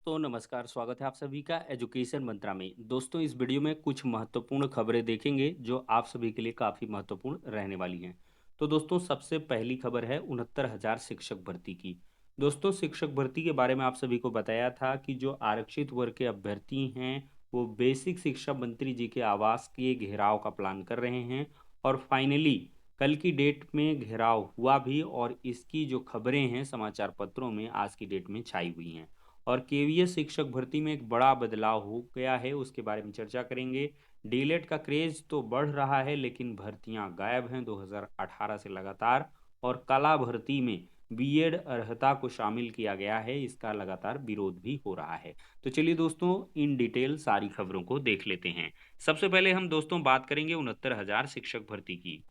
तो नमस्कार, स्वागत है आप सभी का एजुकेशन मंत्रा में। दोस्तों, इस वीडियो में कुछ महत्वपूर्ण खबरें देखेंगे जो आप सभी के लिए काफ़ी महत्वपूर्ण रहने वाली हैं। तो दोस्तों, सबसे पहली खबर है 69,000 शिक्षक भर्ती की। दोस्तों, शिक्षक भर्ती के बारे में आप सभी को बताया था कि जो आरक्षित वर्ग के अभ्यर्थी हैं, वो बेसिक शिक्षा मंत्री जी के आवास के घेराव का प्लान कर रहे हैं और फाइनली कल की डेट में घेराव हुआ भी और इसकी जो खबरें हैं समाचार पत्रों में आज की डेट में छाई हुई हैं। और केवीएस शिक्षक भर्ती में एक बड़ा बदलाव हो गया है, उसके बारे में चर्चा करेंगे। डीएलएड का क्रेज तो बढ़ रहा है लेकिन भर्तियां गायब हैं 2018 से लगातार। और कला भर्ती में बीएड अर्हता को शामिल किया गया है, इसका लगातार विरोध भी हो रहा है। तो चलिए दोस्तों, इन डिटेल सारी खबरों को देख लेते हैं। सबसे पहले हम दोस्तों बात करेंगे 69,000 शिक्षक भर्ती की।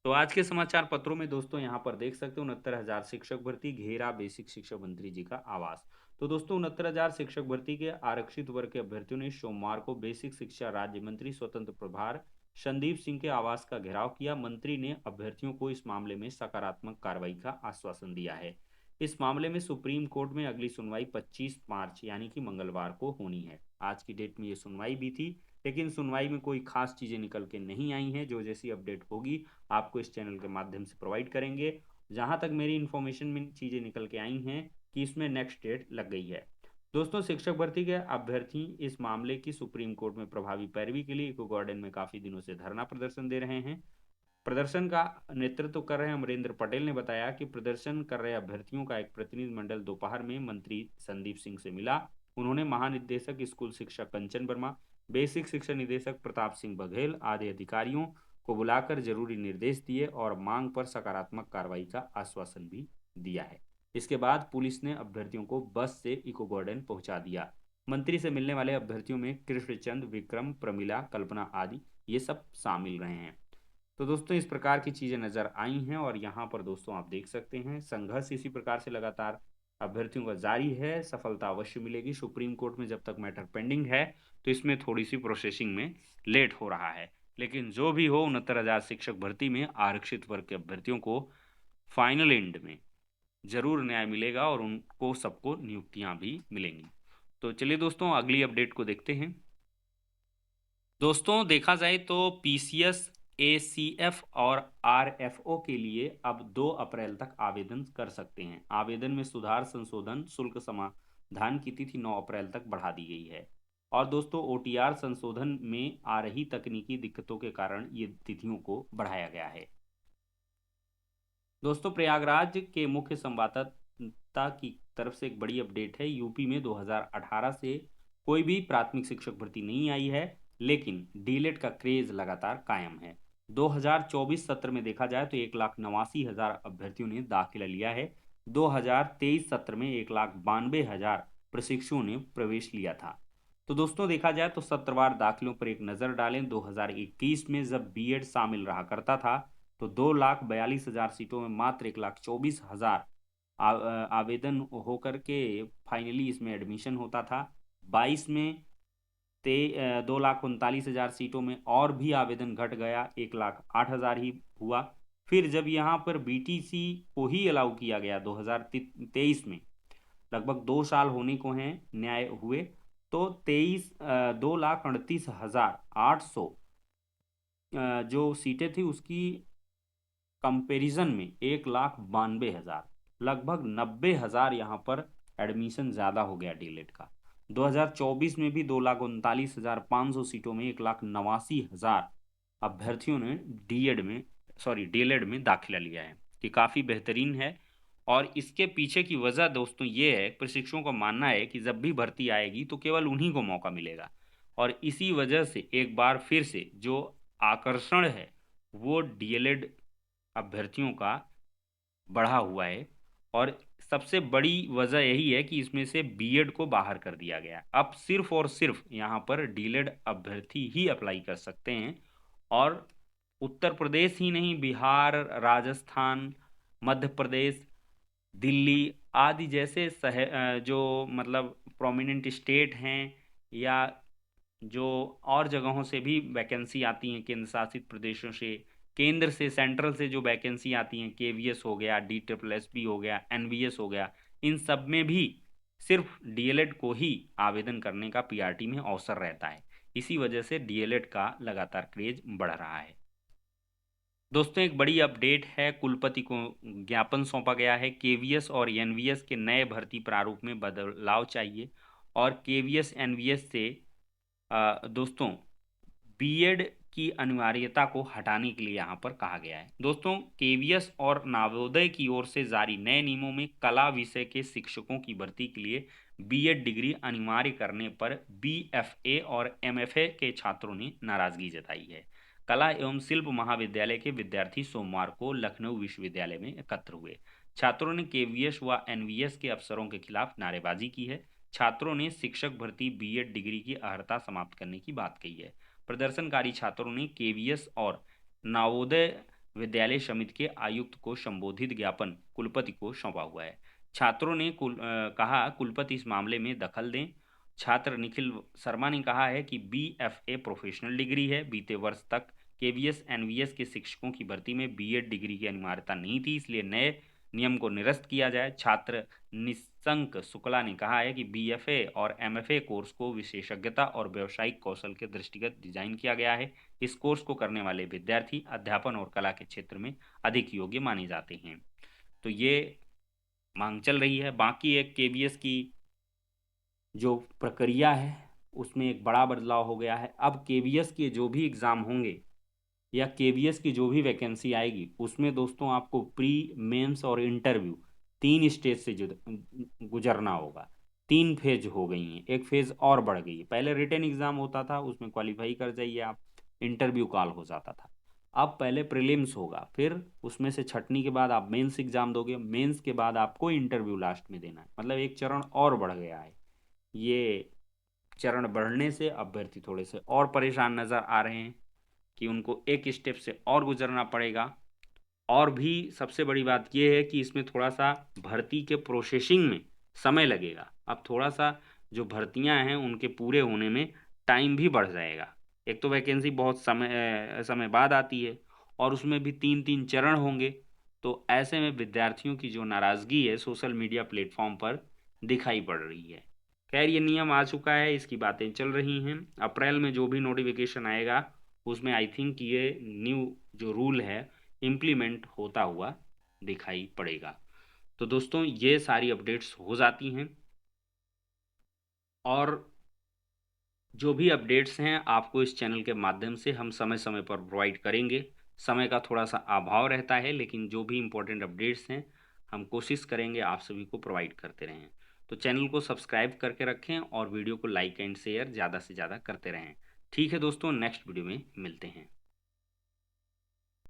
तो आज के समाचार पत्रों में दोस्तों यहाँ पर देख सकते हो 69,000 शिक्षक भर्ती घेरा बेसिक शिक्षा मंत्री जी का आवास। तो दोस्तों 69,000 शिक्षक भर्ती के आरक्षित वर्ग के अभ्यर्थियों ने सोमवार को बेसिक शिक्षा राज्य मंत्री स्वतंत्र प्रभार संदीप सिंह के आवास का घेराव किया। मंत्री ने अभ्यर्थियों को इस मामले में सकारात्मक कार्रवाई का आश्वासन दिया है। इस मामले में सुप्रीम कोर्ट में अगली सुनवाई 25 मार्च यानी कि मंगलवार को होनी है। आज की डेट में ये सुनवाई भी थी, लेकिन सुनवाई में कोई खास चीजें निकल के नहीं आई हैं। जो जैसी अपडेट होगी आपको इस चैनल के माध्यम से प्रोवाइड करेंगे। जहां तक मेरी इन्फॉर्मेशन में चीज़ें निकल के आई हैं कि इसमें नेक्स्ट डेट लग गई है। दोस्तों, शिक्षक भर्ती के अभ्यर्थी इस मामले की सुप्रीम कोर्ट में प्रभावी पैरवी के लिए इको गार्डन में काफ़ी दिनों से धरना प्रदर्शन दे रहे हैं। प्रदर्शन का नेतृत्व कर रहे अमरेंद्र पटेल ने बताया कि प्रदर्शन कर रहे अभ्यर्थियों का एक प्रतिनिधिमंडल दोपहर में मंत्री संदीप सिंह से मिला। उन्होंने महानिदेशक स्कूल शिक्षा कंचन वर्मा, बेसिक शिक्षा निदेशक प्रताप सिंह बघेल आदि अधिकारियों को बुलाकर जरूरी निर्देश दिए और मांग पर सकारात्मक कार्रवाई का आश्वासन भी दिया है। इसके बाद पुलिस ने अभ्यर्थियों को बस से इको गार्डन पहुंचा दिया। मंत्री से मिलने वाले अभ्यर्थियों में कृष्णचंद, विक्रम, प्रमिला, कल्पना आदि ये सब शामिल रहे हैं। तो दोस्तों, इस प्रकार की चीजें नजर आई हैं और यहाँ पर दोस्तों आप देख सकते हैं संघर्ष इसी प्रकार से लगातार अभ्यर्थियों का जारी है। सफलता अवश्य मिलेगी। सुप्रीम कोर्ट में जब तक मैटर पेंडिंग है तो इसमें थोड़ी सी प्रोसेसिंग में लेट हो रहा है, लेकिन जो भी हो 69,000 शिक्षक भर्ती में आरक्षित वर्ग के अभ्यर्थियों को फाइनल एंड में जरूर न्याय मिलेगा और उनको सबको नियुक्तियां भी मिलेंगी। तो चलिए दोस्तों, अगली अपडेट को देखते हैं। दोस्तों, देखा जाए तो पीसीएस, एसीएफ और आरएफओ के लिए अब 2 अप्रैल तक आवेदन कर सकते हैं। आवेदन में सुधार संशोधन शुल्क समाधान की तिथि 9 अप्रैल तक बढ़ा दी गई है। और दोस्तों, ओटीआर संशोधन में आ रही तकनीकी दिक्कतों के कारण ये तिथियों को बढ़ाया गया है। दोस्तों, प्रयागराज के मुख्य संवाददाता की तरफ से एक बड़ी अपडेट है। यूपी में 2018 से कोई भी प्राथमिक शिक्षक भर्ती नहीं आई है, लेकिन डीएलएड का क्रेज लगातार कायम है। 2024 सत्र में देखा जाए तो 1,89,000 अभ्यर्थियों ने दाखिला लिया है। 2023 सत्र में 1,92,000 प्रशिक्षुओं ने प्रवेश लिया था। तो दोस्तों, देखा जाए तो सत्रवार दाखिलों पर एक नज़र डालें। 2021 में जब बीएड शामिल रहा करता था तो 2,42,000 सीटों में मात्र 1,24,000 आवेदन होकर के फाइनली इसमें एडमिशन होता था। 22 में 2,39,000 सीटों में और भी आवेदन घट गया, 1,08,000 ही हुआ। फिर जब यहाँ पर बीटीसी को ही अलाउ किया गया 2023 में, लगभग 2 साल होने को हैं न्याय हुए, तो 2,38,800 जो सीटें थी उसकी कंपैरिजन में 1,92,000, लगभग 90,000 यहाँ पर एडमिशन ज़्यादा हो गया डीएलएड का। 2024 में भी 2,39,500 सीटों में 1,89,000 अभ्यर्थियों ने डीएलएड में दाखिला लिया है। ये काफ़ी बेहतरीन है। और इसके पीछे की वजह दोस्तों ये है, प्रशिक्षुओं का मानना है कि जब भी भर्ती आएगी तो केवल उन्हीं को मौका मिलेगा और इसी वजह से एक बार फिर से जो आकर्षण है वो डीएलएड अभ्यर्थियों का बढ़ा हुआ है। और सबसे बड़ी वजह यही है कि इसमें से बीएड को बाहर कर दिया गया। अब सिर्फ और सिर्फ यहाँ पर डीएलएड अभ्यर्थी ही अप्लाई कर सकते हैं। और उत्तर प्रदेश ही नहीं, बिहार, राजस्थान, मध्य प्रदेश, दिल्ली आदि जैसे जो मतलब प्रोमिनेंट स्टेट हैं या जो और जगहों से भी वैकेंसी आती हैं, केंद्र शासित प्रदेशों से, केंद्र से सेंट्रल से जो वैकेंसी आती हैं, केवीएस हो गया, डी ट्रिपल एस बी हो गया, एनवीएस हो गया, इन सब में भी सिर्फ डीएलएड को ही आवेदन करने का पीआरटी में अवसर रहता है। इसी वजह से डीएलएड का लगातार क्रेज बढ़ रहा है। दोस्तों एक बड़ी अपडेट है, कुलपति को ज्ञापन सौंपा गया है। केवीएस और एनवीएस के नए भर्ती प्रारूप में बदलाव चाहिए और केवीएस एनवीएस से दोस्तों बीएड की अनिवार्यता को हटाने के लिए यहाँ पर कहा गया है। दोस्तों केवीएस और नवोदय की ओर से जारी नए नियमों में कला विषय के शिक्षकों की भर्ती के लिए बीएड डिग्री अनिवार्य करने पर बीएफए और एमएफए के छात्रों ने नाराजगी जताई है। कला एवं शिल्प महाविद्यालय के विद्यार्थी सोमवार को लखनऊ विश्वविद्यालय में एकत्र हुए। छात्रों ने केवीएस व एनवीएस के अफसरों के खिलाफ नारेबाजी की है। छात्रों ने शिक्षक भर्ती बीएड डिग्री की अर्हता समाप्त करने की बात कही है। प्रदर्शनकारी छात्रों ने केवीएस और नवोदय विद्यालय समिति के आयुक्त को संबोधित ज्ञापन कुलपति को सौंपा हुआ है। छात्रों ने कहा कुलपति इस मामले में दखल दें। छात्र निखिल शर्मा ने कहा है कि बीएफए प्रोफेशनल डिग्री है। बीते वर्ष तक केवीएस एनवीएस के शिक्षकों की भर्ती में बीएड डिग्री की अनिवार्यता नहीं थी, इसलिए नए नियम को निरस्त किया जाए। छात्र निशंक शुक्ला ने कहा है कि बीएफए और एमएफए कोर्स को विशेषज्ञता और व्यावसायिक कौशल के दृष्टिगत डिजाइन किया गया है। इस कोर्स को करने वाले विद्यार्थी अध्यापन और कला के क्षेत्र में अधिक योग्य माने जाते हैं। तो ये मांग चल रही है। बाकी एक केवीएस की जो प्रक्रिया है उसमें एक बड़ा बदलाव हो गया है। अब केवीएस के जो भी एग्ज़ाम होंगे या केवीएस की जो भी वैकेंसी आएगी उसमें दोस्तों आपको प्री, मेंस और इंटरव्यू 3 स्टेज से गुजरना होगा। 3 फेज हो गई हैं, एक फेज और बढ़ गई है। पहले रिटन एग्जाम होता था, उसमें क्वालिफाई कर जाइए आप, इंटरव्यू कॉल हो जाता था। अब पहले प्रीलिम्स होगा, फिर उसमें से छटनी के बाद आप मेंस एग्जाम दोगे, मेंस के बाद आपको इंटरव्यू लास्ट में देना है। मतलब एक चरण और बढ़ गया है। ये चरण बढ़ने से अभ्यर्थी थोड़े से और परेशान नजर आ रहे हैं कि उनको एक स्टेप से और गुजरना पड़ेगा। और भी सबसे बड़ी बात यह है कि इसमें थोड़ा सा भर्ती के प्रोसेसिंग में समय लगेगा। अब थोड़ा सा जो भर्तियां हैं उनके पूरे होने में टाइम भी बढ़ जाएगा। एक तो वैकेंसी बहुत समय बाद आती है और उसमें भी 3-3 चरण होंगे। तो ऐसे में विद्यार्थियों की जो नाराजगी है सोशल मीडिया प्लेटफॉर्म पर दिखाई पड़ रही है। खैर ये नियम आ चुका है, इसकी बातें चल रही हैं। अप्रैल में जो भी नोटिफिकेशन आएगा उसमें आई थिंक ये न्यू जो रूल है इम्प्लीमेंट होता हुआ दिखाई पड़ेगा। तो दोस्तों ये सारी अपडेट्स हो जाती हैं और जो भी अपडेट्स हैं आपको इस चैनल के माध्यम से हम समय समय पर प्रोवाइड करेंगे। समय का थोड़ा सा अभाव रहता है, लेकिन जो भी इम्पोर्टेंट अपडेट्स हैं हम कोशिश करेंगे आप सभी को प्रोवाइड करते रहें। तो चैनल को सब्सक्राइब करके रखें और वीडियो को लाइक एंड शेयर ज़्यादा से ज़्यादा करते रहें। ठीक है दोस्तों, नेक्स्ट वीडियो में मिलते हैं।